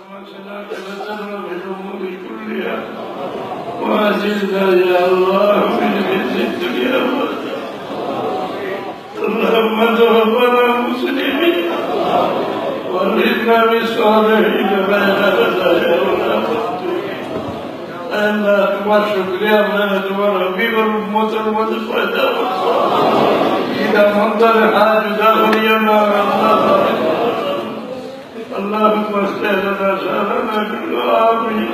أنفسنا ونذر بالأمور كلها وأجرنا يا الله من خزي الدنيا والآخرة. اللهم توفنا مسلمين والحقنا بالصالحين بين الخيرنا أن তোমার শুকরিয়া আমরা তোমার হাবিব উম্মত المتفدى إذا منظر حاجة خلينا اللهم اغفر لنا شرنا كل آمين.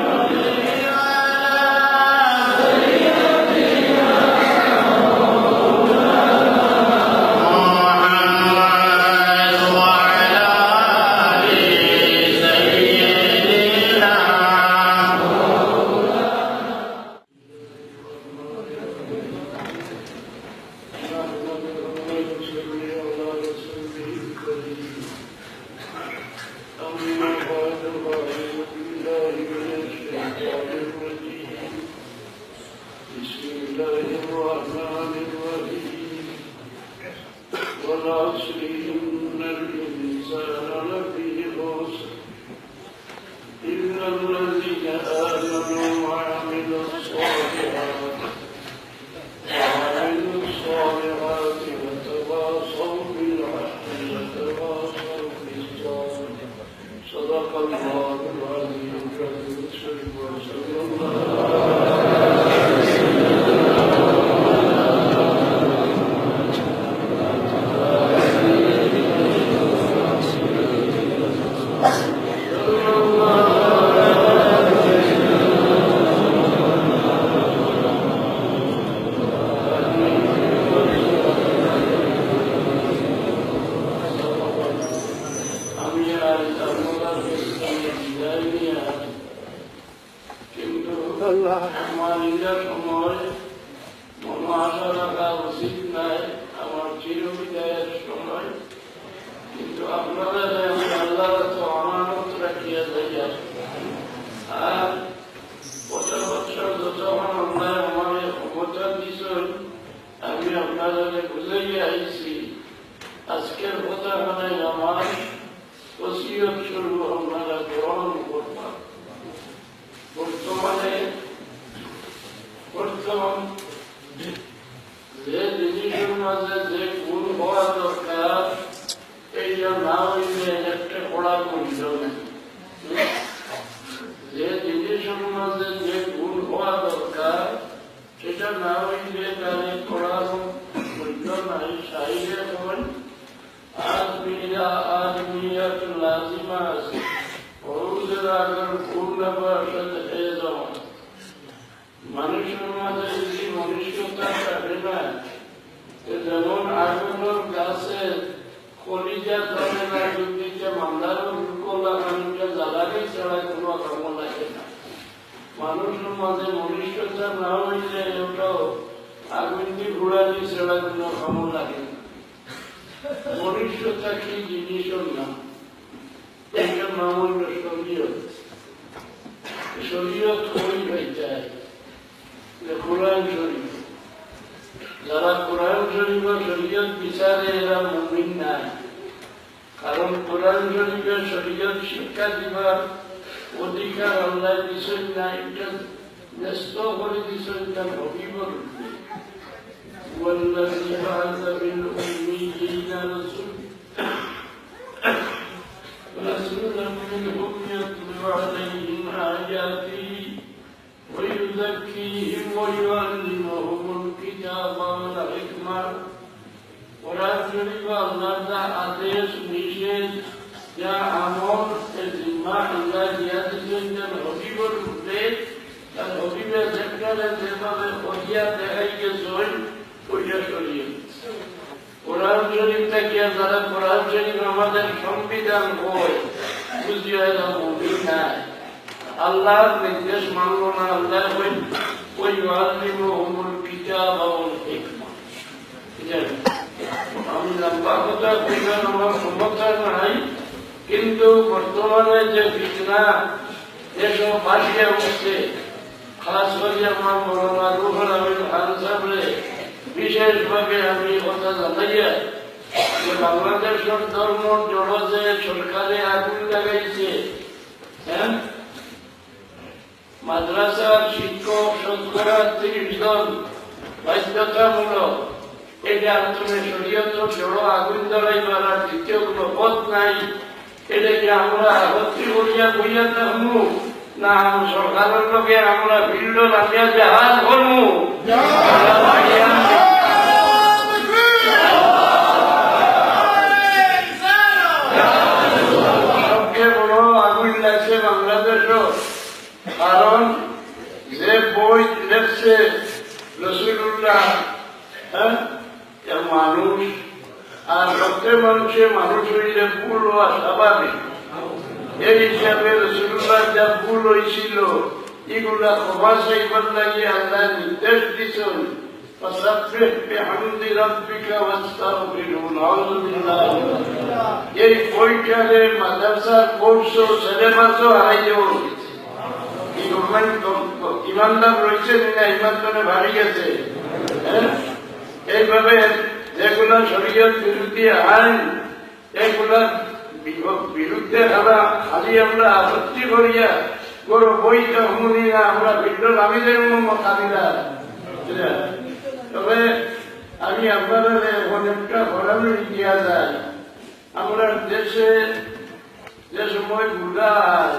বিশেষভাবে আমি কথা জানাইয়া বাংলাদেশের ধর্ম জড় যে সরকারে আগুন লাগাইছে মাদ্রাসার শিক্ষক 30 জন বাধ্যতামূলক। এটা তুমি শরীয়ত জড়ো আগুন ধরাইবার আর দ্বিতীয় কোনো পথ নাই। এটাকে আমরা আপত্তি করিয়া বইয়া থাকবো না সরকারের লোকে আমরা ভিড় নামিয়া জাহাজ করবো? সবচেয়ে বড় আগুন লাগছে বাংলাদেশও, কারণ যে বই লেখছে রসুল্লাহ মানুষ আর প্রত্যেক মানুষের মানুষ হইলে ভুল হওয়া স্বাভাবিক। এই হিসাবে রসুল্লাহ যা ভুল হয়েছিল এগুলা ক্ষমা চাইবার লাগিয়ে আল্লাহ নির্দেশ দিচ্ছেন। এই বইটারে মাদ্রাসার কোর্স সিলেবাসও হারাই যাওয়া হয়েছে। ইমানদার রয়েছে না ইমানদারে ভারী গেছে। এইভাবে যেগুলো শরীয়ত বিরোধী আইন এগুলার বিরুদ্ধে খালি আমরা আপত্তি করিয়া কোনো বইটা শুনি না, আমরা ভিন্ন নামিদের মোকাবিলা। তবে আমি আপনাদের অনেকটা ঘোরানো দেওয়া যায়। আমরা দেশে যে সময় গুড়ায়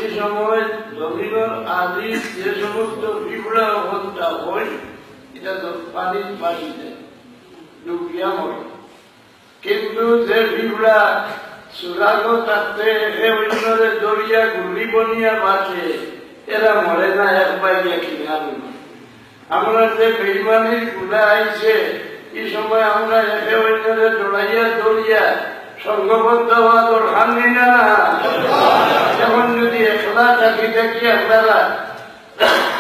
এই সময় জমিনের আদি যে সমস্ত বিগুড়া অবস্থা হয় এটা তো পানির পানিতে ডুবিয়া হয়। কিন্তু যে বিগুড়া সুরাগ থাকতে অন্যরে দরিয়া গুলি বনিয়া বাঁচে এরা মরে না একবার কিনারে। আমরা যে বেইমানির গুলা আইছে এই সময় আমরা একে অন্যরে দৌড়াইয়া দৌড়িয়া সংঘবদ্ধ হওয়া দরকার নেই না। এখন যদি একলা থাকি আপনারা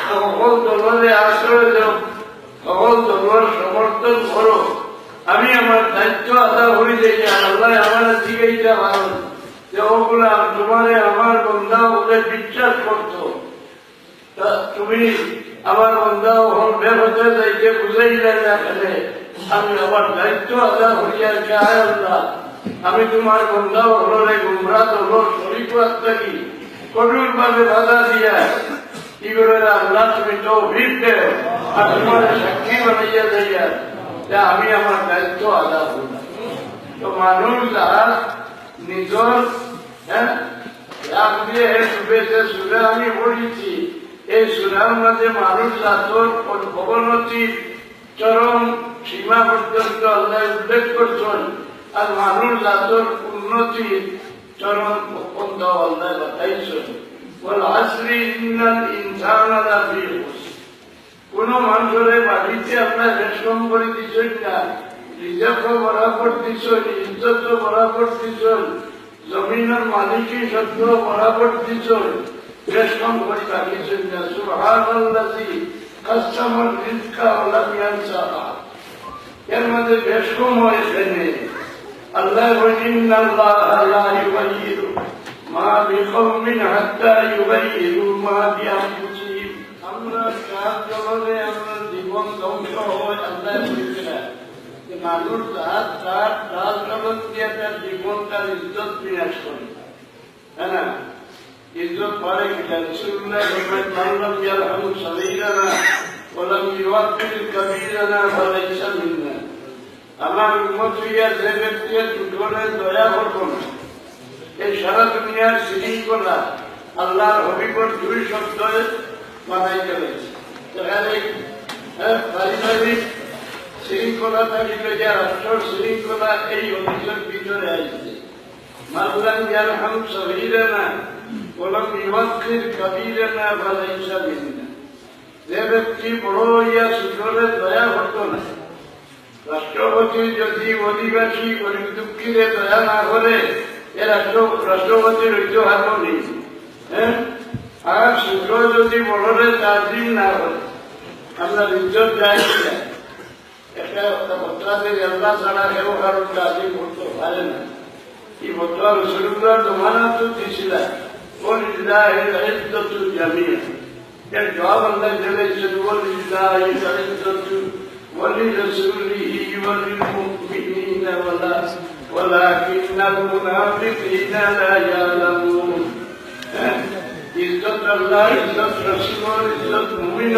সকল দলের আশ্রয় দাও, সকল দলের সমর্থন করো। আমি আমার দায়িত্ব আদায় হয়ে যাই। আল্লাহ আমার দিকে এইটা ভালো যে ওগুলা তোমারে আমার বন্ধা বলে বিশ্বাস করতো, তুমি আমার বন্ধা হল হতে যাইতে বুঝাইলে না খেলে আমি আমার দায়িত্ব আদায় হইয়া চাই। আল্লাহ আমি তোমার বন্ধা হলে গুমরা দল শরীফ থাকি কঠোর ভাবে বাধা দিয়া কি করে আল্লাহ তুমি তো ভিড় দেও আর তোমার সাক্ষী বানাইয়া যাইয়া আমি আমার দায়িত্ব আদা করলাম। তো মানুষ যারা নিজের সুরে আমি পড়েছি, এই সুরার মাঝে মানুষ জাতর অবনতির চরম সীমা পর্যন্ত আল্লাহ উল্লেখ করছেন, আর মানুষ জাতর উন্নতির চরম পন্থা আল্লাহ বাতাইছেন। কোন মানুষের বাড়িতে আপনার রেশম করে দিচ্ছেন না, রিজার্ভ বরাবর দিচ্ছেন, ইজ্জত বরাবর দিচ্ছেন, জমিনের মালিকই সত্য বরাবর দিচ্ছেন, রেশম করে রাখিছেন না। সুবহানাল্লাযী কাসামাল রিজকা ওয়া লাম ইয়ানসা। এর মধ্যে রেশম হয় এখানে আল্লাহ ইন্নাল্লাহা লা ইউগাইয়িরু মা বিকওমিন হাত্তা ইউগাইয়িরু মা বিআনফুসিহিম। আমরা কাজ জগতে আমরা জীবন ধ্বংস হয় আল্লাহ বলছে না যে মানুষ তার কাজ জগৎ দিয়ে তার জীবন তার ইজ্জত বিনাশ করে, তাই না? ইজ্জত পারে কিনা? রাসূলুল্লাহ বলেন মাল্লাম ইয়ারহামু সগীরানা ওয়া লাম ইউওয়াক্কির কাবীরানা ফালাইসা মিন্না। আমার উম্মত হইয়া যে ব্যক্তি ছোটরে দয়া করবো না, এই সারা দুনিয়ার শৃঙ্খলা আল্লাহর হবিবর 2 শব্দে বানাই ফেলেছে। পারিবারিক শৃঙ্খলা থাকিলে যে রাষ্ট্র শৃঙ্খলা এই অভিযোগ ভিতরে আসছে। মাল্লাম ইয়ারহামু সগীরানা ওয়া লাম ইউওয়াক্কির কাবীরানা ফালাইসা মিন্না। যে ব্যক্তি বড় হইয়া ছোটরে দয়া করতো না, রাষ্ট্রপতি যদি অধিবাসী গরিব দুঃখীরে দয়া না করে এ রাষ্ট্রপতির ঐতিহ্য নেই। আর শুক্র যদি বড়রে তাজিম না করে আমরা ইজ্জত যাই একটা বত্রাদের আল্লাহ ছাড়া কেউ কারণ তাজিম করতে পারে না। এই বত্রা রসুল্লাহ জমানা তো দিয়েছিল জামিয়া, এর জবাব আল্লাহ দিয়েছেন ولرسوله وللمؤمنين ولكن المنافقين لا يعلمون। ইজ্জত আল্লাহ, ইজ্জত রসুল, ইজ্জত মুমিন,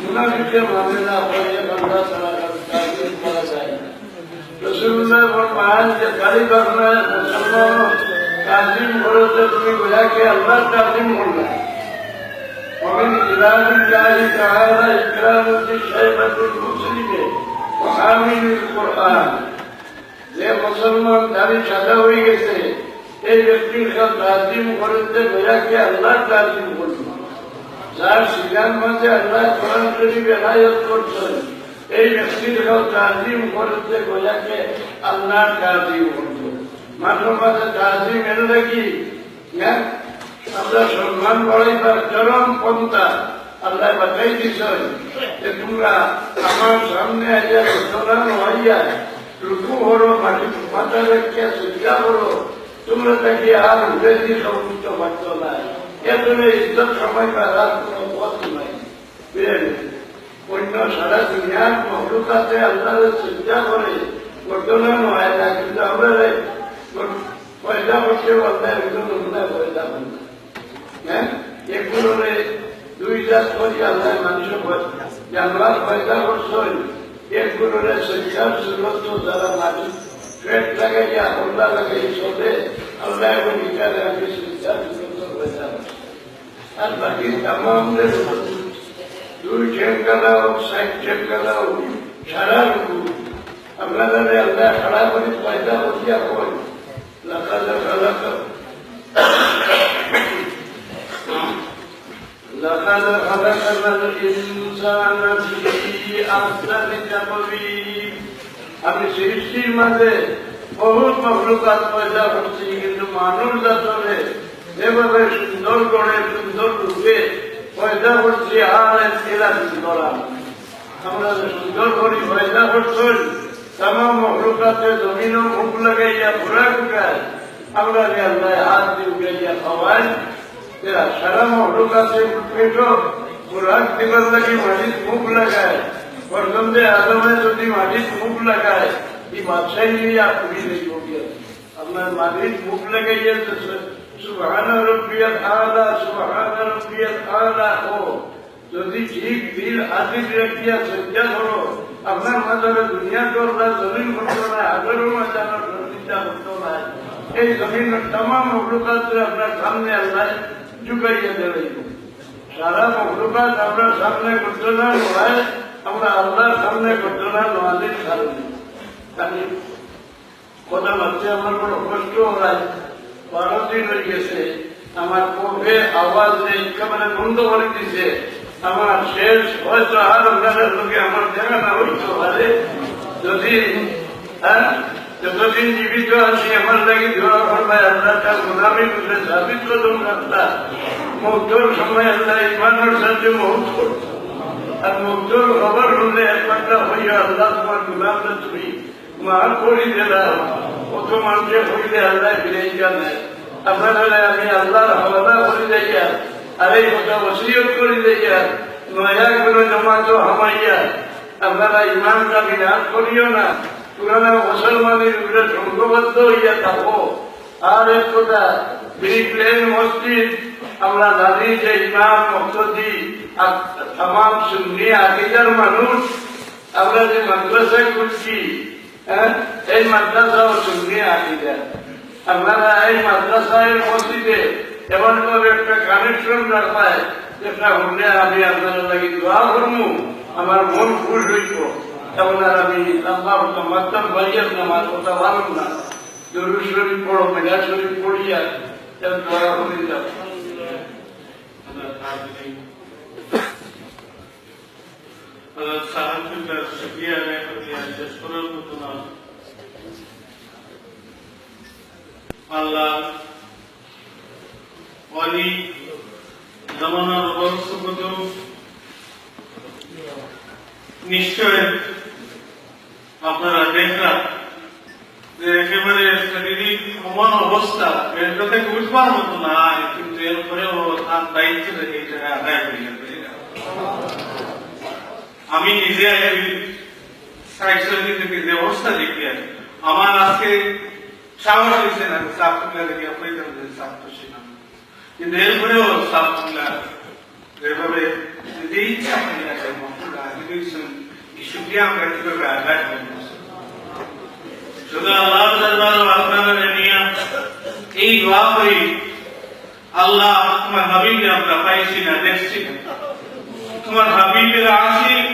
মুনাফিকের মানে না হয়ে আল্লাহ তাআলা তাজিম করা যায় না। রাসূলুল্লাহ ফরমান যে গালি বাংলায় মুসলমান তাজিম করতে তুমি গোয়াকে আল্লাহ তাজিম করবে। ومن إكرام الله تعالى إكرام الشيبة المسلم وحامل القرآن। যে মুসলমান দাড়ি সাদা হয়ে গেছে এই ব্যক্তির তাজিম করতে গোয়াকে আল্লাহ তাজিম করবে। যার সিগার মাঝে আল্লাহ কোরআন শরীফ এনায়েত করছেন এই ব্যক্তির তাজিম করতে গোয়াকে আল্লাহ তাজিম করবে। মাত্র মাঝে তাজিম এলে কি আমরা সম্মান বাড়াইবার চরম পন্থা আল্লাহ বাতাই দিচ্ছেন যে তোমরা আমার সামনে আইয়া ঘটনা হইয়া রুকু হরো, মাথা রেখে সুজা হরো, তোমরা তাকে আর উঠে দিয়ে সমুদ্র পারত না। এত ইজ্জত সময় পাওয়ার কোনো পথ নাই। অন্য সারা দুনিয়ার মহলুকাতে আল্লাহ সুজা করে ঘটনা হয় না, কিন্তু আমরা পয়সা করতে বলতে পয়সা বল না। হ্যাঁ, এগুলো দুই জাত করি আল্লাহ মানুষ জানবার পয়সা করছেন, এগুলো সজ্জার সুরত যারা মানুষ পেট লাগাইয়া হল্লা লাগাই চলে আল্লাহ এবং বিচারে আমি সজ্জার সুরত পয়সা আর বাকি তামামদের দুই ঠেঙ্গালাও, সাইড ঠেঙ্গালাও, সারা রুকু আপনারা আল্লাহ সারা করে পয়সা বসিয়া কই لقد خلقنا الإنسان في أحسن تقويم। আমি সৃষ্টির মাঝে বহুত মখলুকাত পয়দা করছি, কিন্তু মানুষ জাতরে যেভাবে সুন্দর করে সুন্দর রূপে পয়দা করছি আর এরা করা আমরা সুন্দর করি পয়দা করছি। তাম মখলুকাতে জমিনও মুখ লাগাইয়া ঘোরা ঘুরায় আমরা যে আল্লাহ হাত দিয়ে উঠাইয়া খাওয়াই এরা সারা মখলুকাতে পেটো ঘোরাক দিবার লাগি মাটির মুখ লাগায়। প্রথম যে আদমে যদি মাটির মুখ লাগায় এই বাদশাহী নিয়ে আপনি আপনার মাটির মুখ লাগাইয়া সুবহান রাব্বিয়াল আলা, সুবহান রাব্বিয়াল আলা ও যদি ঠিক দিল আদিব রাখিয়া সজ্জা করো আপনার মাঝারে দুনিয়া করলা জমিন করতো না, আগেরও মাঝে আমার চিন্তা করতো না। এই জমিনের তামাম মখলুকাত আপনার সামনে আল্লাহ ঝুঁকাইয়া দেবে। সারা মখলুকাত আপনার সামনে করতো না নয়, আমরা আল্লাহর সামনে করতো না নয় কারণে। কথা ভাবছে আমার বড় কষ্ট হয়। 12 দিন হয়ে গেছে আমার মুখে আওয়াজ নেই, একেবারে বন্ধ করে দিছে। আমার শেষ হয়তো আর আপনাদের লোকে আমার দেখা না হইতে পারে। যদি যতদিন জীবিত আছি আমার লাগি ধরা করবে আল্লাহ তার গোলামি করে সাবিত করুন। আল্লাহ মুক্তর সময় আল্লাহ ইমানের সাথে মৌত করত আর মুক্তর খবর হলে একমাত্র হইয়া আল্লাহ তোমার গোলামটা তুমি মার করি দিলাম। কত মানুষে হইলে আল্লাহ ফিরে জানে আপনারা আমি আল্লাহর হওয়ালা করে যাইয়া আর এই কথা ওসিয়ত করে যাইয়া নয়া করে জমাত হামাইয়া আপনারা ইমানটা বিনাশ করিও না। পুরানা মুসলমানের উপরে সংঘবদ্ধ হইয়া থাকো। আর এক কথা প্লেন মসজিদ আমরা জানি যে ইমাম মুক্তদি তামাম সুন্নি আকিদার মানুষ আমরা যে মাদ্রাসায় করছি এই মাদ্রাসাও সুন্নি আকিদা। আপনারা এই মাদ্রাসায় মসজিদে এমন করে একটা কানেকশন রাখায় যেটা হলে আমি আপনারা লাগি দোয়া করবো, আমার মন খুশ হইব। এমন আর আমি মাধ্যম ভাইয়ের আমার কথা ভালো না। দরুদ শরীফ পড়ো, মেঘা শরীফ পড়িয়া দোয়া করে যাও। আল্লাহ ওয়ালি জামানার বর্ষগত নিশ্চয় আপনারা দেখলাম যে একেবারে শারীরিক এমন অবস্থা এটা থেকে উঠবার মতো না, কিন্তু এরপরেও তার দায়িত্ব থেকে এই জায়গায় আদায় করিয়া আমি নিজে সাইকেল থেকে যে অবস্থা দেখি আমার আজকে সাহস হয়েছে না চাপ দেখি আপনার চাপ তো ছিলাম কিন্তু এরপরেও সাবুল্লাহ এভাবে যে ইচ্ছা আপনি আছেন শুক্রিয়া আমরা কিভাবে আদায় করব শুধু আল্লাহ দরবার আপনারা নিয়ে এই দোয়া করি আল্লাহ তোমার হাবিবকে আমরা পাইছি না দেখছি না তোমার হাবিবের আশিক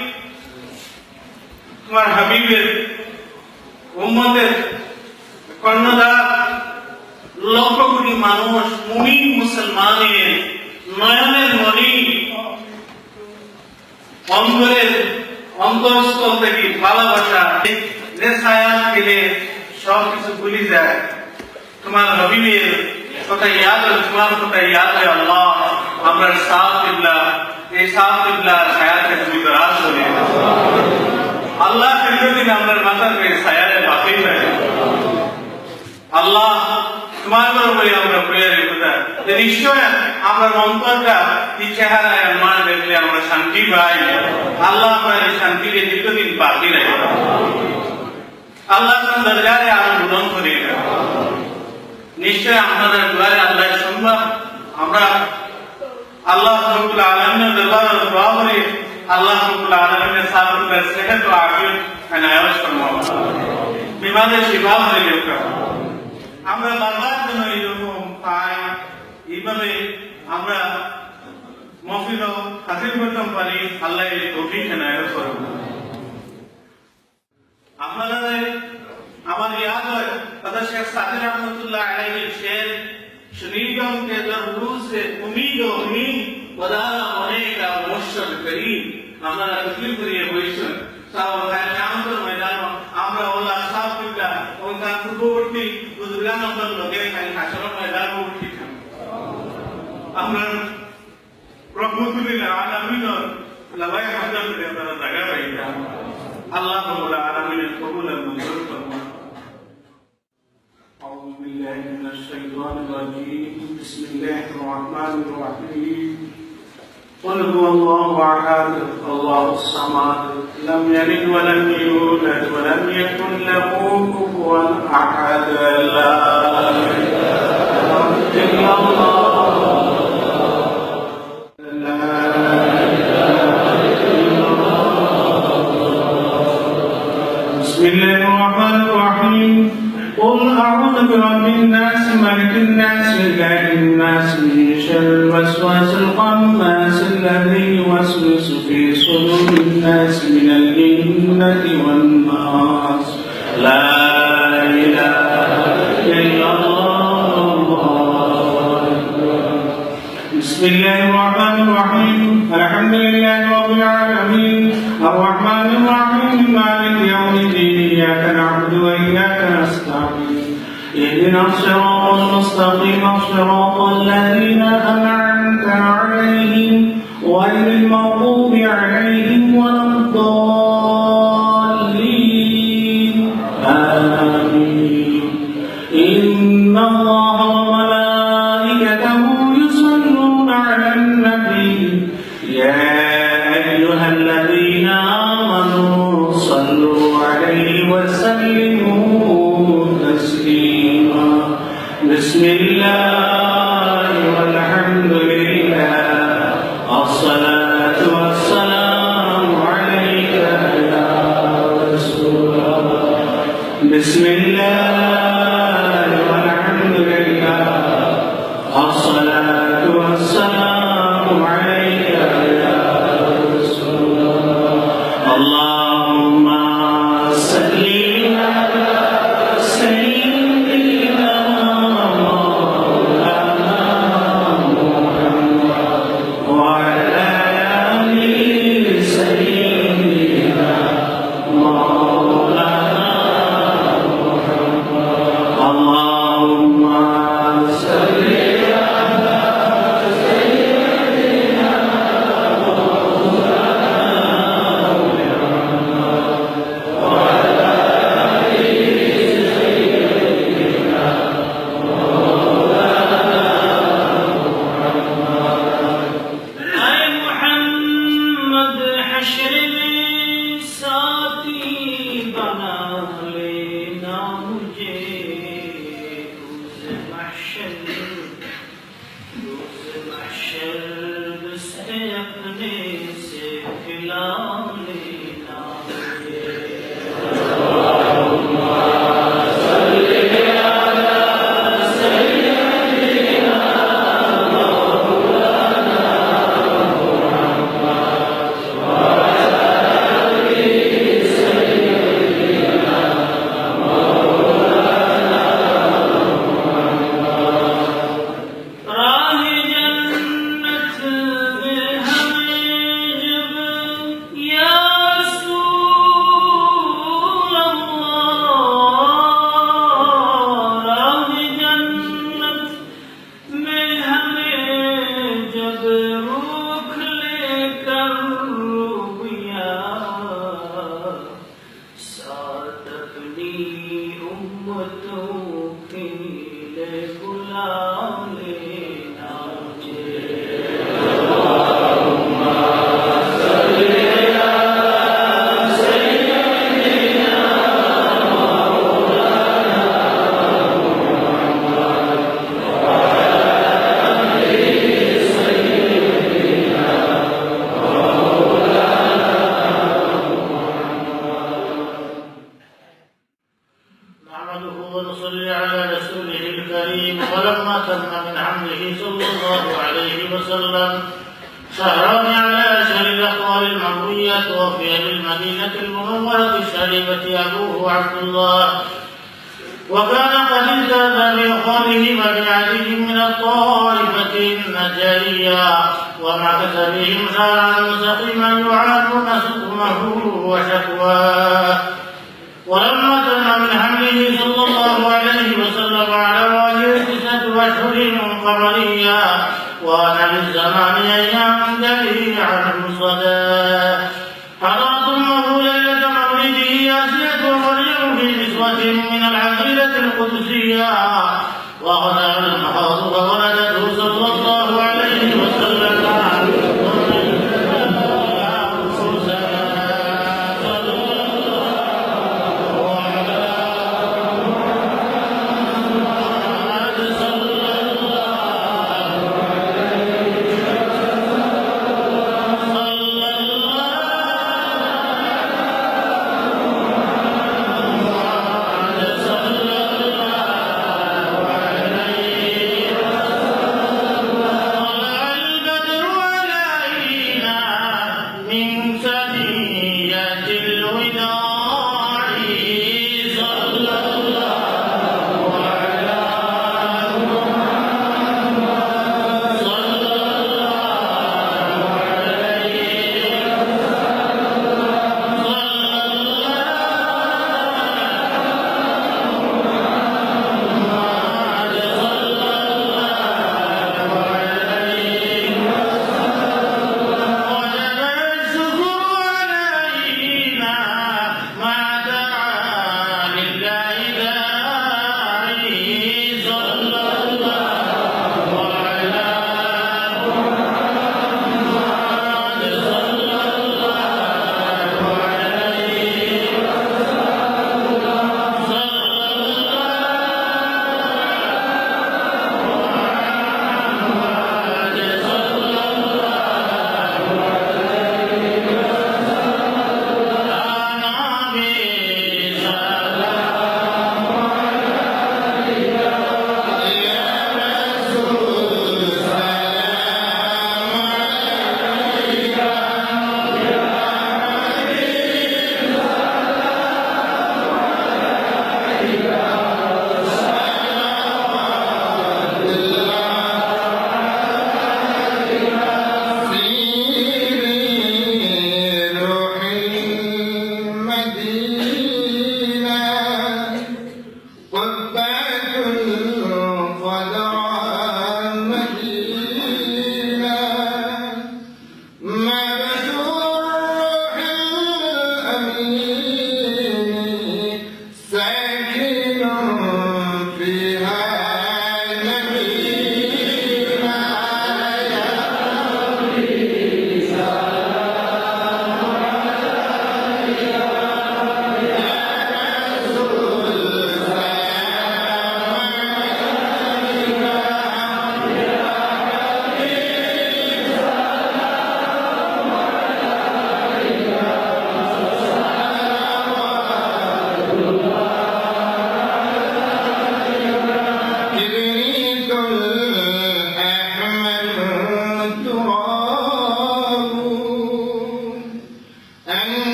তোমার হাবিবের উম্মতের কর্ণধার লক্ষ কোটি মানুষ মুমিন মুসলমানের নয়নের মণি অন্তরের অন্তরস্থল থেকে ভালোবাসা যে ছায়া পেলে সবকিছু ভুলে যায় তোমার হাবিবের কথা ইয়াদ হয় তোমার কথা ইয়াদ হয় আল্লাহ আমরা সাফ কিবলা এই সাফ কিবলার ছায়াতে তুমি দরাজ করে আল্লাহ দীর্ঘদিন আমরা মাথার পেয়ে ছায়াতে বাকি হয় আল্লাহ তোমার বলে আমরা প্রেয়ারের কথা যে নিশ্চয় আমরা অন্তরটা এই চেহারায় মান দেখলে আমরা শান্তি পাই আল্লাহ আমরা এই শান্তিকে দীর্ঘদিন বাকি রাখি আল্লাহ আপনার দরজারে আরো বুলন করে নিশ্চয় আপনাদের দুয়ারে আল্লাহ শুনবা আমরা আল্লাহ রাব্বুল আলামিনের দরবারে দোয়া করি আল্লাহ রাব্বুল আলামিনের সাহাবাদের সেহত ও আফিয়ত এনায়েত ফরমাও বিমানের শিফা হয়ে গেছে আমরা বারবার যেন এরকম পাই এইভাবে আমরা মহফিল হাজির করতে পারি আল্লাহ এই তৌফিক এনায়েত করুন আপনারা আমার याद है पता शेख सादिक रहमतुल्लाह अलैहि शेर शनीगम के दररूज से उम्मीद और उम्मीद बदारा होने का मुशर करीम हमारा तकलीफ करिए होइसन साहब कियामत मैदान আমরা ওলা সাফ কিবলা ওনকা পূর্ববর্তী বুজুর্গান আমরা লগে খালি হাসর ময়দান উঠি আমরা রহমতুল্লাহ আলামিন লবাই হামদা করে আমরা জায়গা পাইতা আল্লাহ রাব্বুল আলামিনের কবুল আর মঞ্জুর ফরমান أعوذ بالله من الشيطان الرجيم بسم الله الرحمن الرحيم قل هو الله أحد الله الصمد لم يلد ولم يولد ولم يكن له كفوا أحد لا إله إلا الله بسم الله الرحمن الرحيم قل أعوذ برب الناس ملك الناس إله الناس من شر الوسواس الخناس الذي يوسوس في صدور الناس من الجنة والناس لا إله إلا الله بسم الله الرحمن الرحيم الحمد لله رب العالمين الرحمن الرحيم مالك يوم الدين إياك نعبد وإياك نستعين اهدنا الصراط المستقيم صراط الذين أنعمت عليهم غير المغضوب عليهم ولا الضالين آمين إن الله وملائكته يصلون على النبي يا أيها الذين آمنوا صلوا عليه وسلموا تسليما بسم الله والحمد لله الصلاة والسلام عليك يا رسول الله بسم الله والحمد لله الصلاة والسلام عليك يا رسول الله اللهم صل على سيدنا مولانا محمد وعلى آل سيدنا مولانا محمد शर्ब से अपने से खिला लेना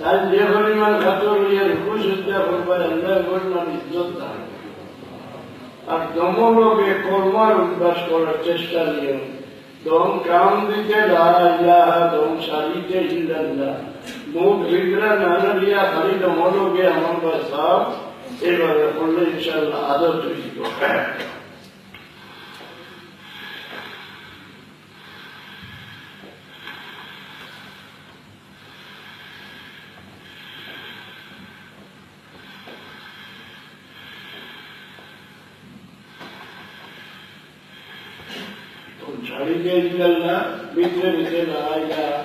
তাই যে পরিমাণ খাতর হইয়া রুকু সিজদা করবার আল্লাহ পরিমাণ ইজ্জত দান আর দমলকে কর্মার অভ্যাস করার চেষ্টা নিও দম কাম দিতে লা ইলাহা দম সারিতে ইল্লাল্লাহ মুখ ভিতরে না দিয়া খালি দমলকে আমার বাসা এভাবে করলে ইনশাআল্লাহ আদত হইব ছাড়িতে ইল্লাল্লাহ ভিতরে ভিতরে লা ইলাহা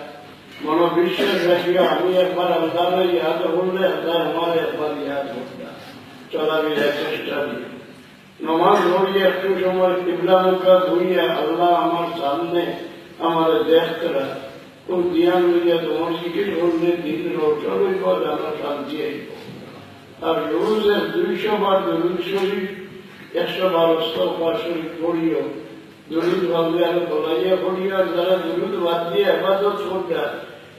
মনোবিশ্বাস রাখিয়া আমি একবার আল্লাহর ইয়াদ করলে আল্লাহ আমার একবার ইয়াদ করতাম চলাফেরা চেষ্টা দিয়ে নমাজ পড়িয়ে একটু সময় কিবলা মুখা ধুইয়া আল্লাহ আমার সামনে আমার দেখতরা খুব ধ্যান হইয়া তোমার শিখির করলে দিন রোচন হইব আমার শান্তি হইব আর রোজে 200 বার দরুদ শরীফ 100 বার ইস্তিগফার শরীফ পড়িও দরুদ ভাবে আর বলাইয়া পড়িয়া যারা দরুদ বাদ দিয়ে ইবাদত করবে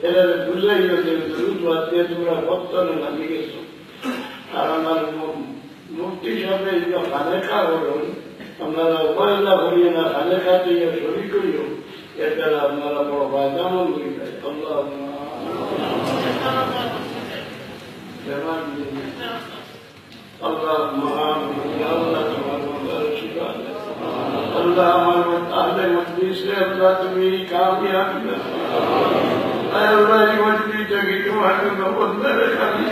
এরা বুঝাইও যে দরুদ বাদ দিয়ে তোমরা পত্তনে লাগি গেছো আর আমার মুক্তি সাথে খালেখা হল আপনারা উপায়লা করিয়ে না খালেখা দিয়ে শরীর করিও এর দ্বারা আপনারা বড় ফায়দামন হয়ে যায় আল্লাহ আল্লাহ মহান আল্লাহ তোমার আল্লাহ আমার আহলে মজলিসে আল্লাহ তুমি কামিয়াবি দাও আল্লাহ এই মজলিসটাকে তোমার জন্য বন্ধরে খালি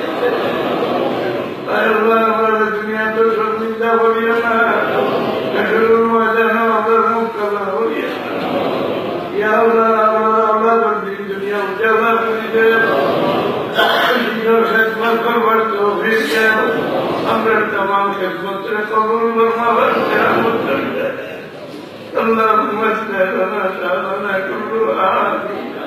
আল্লাহ আমার দুনিয়া তো সব নিন্দা করিও না এগুলোর মাঝে আমাদের মুখ কালা করিও না ইয়া আল্লাহ আমার আল্লাহর দিন দুনিয়া উজালা করে দেও খেদমত করবার তৌফিক দাও আমরা तमाम খেদমতের কবুল ফরমাবার রহমত করে দাও اللهم اصلح لنا شأننا كله عافية